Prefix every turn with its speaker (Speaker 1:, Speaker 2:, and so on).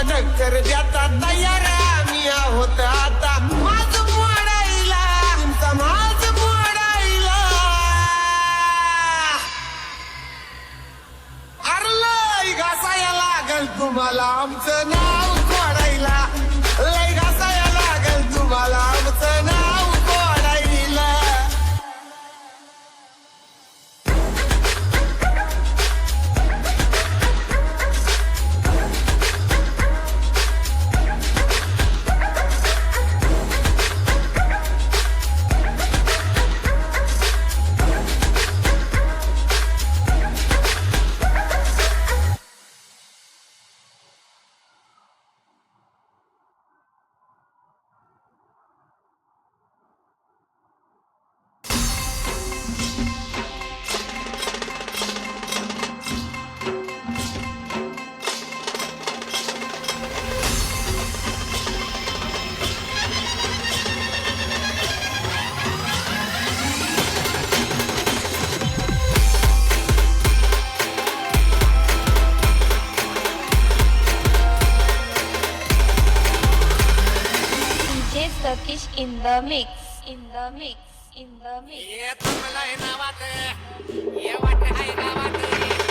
Speaker 1: टक्कर द्याचा तयार आम्ही आहोत आता माझ मोडायला तुमचा माझ मोडायला अरे घासाया लागल तुम्हाला आमचं नाव कोडायला लय घासाया लागल तुम्हाला आमचं नाव कोडायला
Speaker 2: Turkish in the mix, in the mix, in the mix.
Speaker 3: ये तुमला नावात ये वाट हाय गावात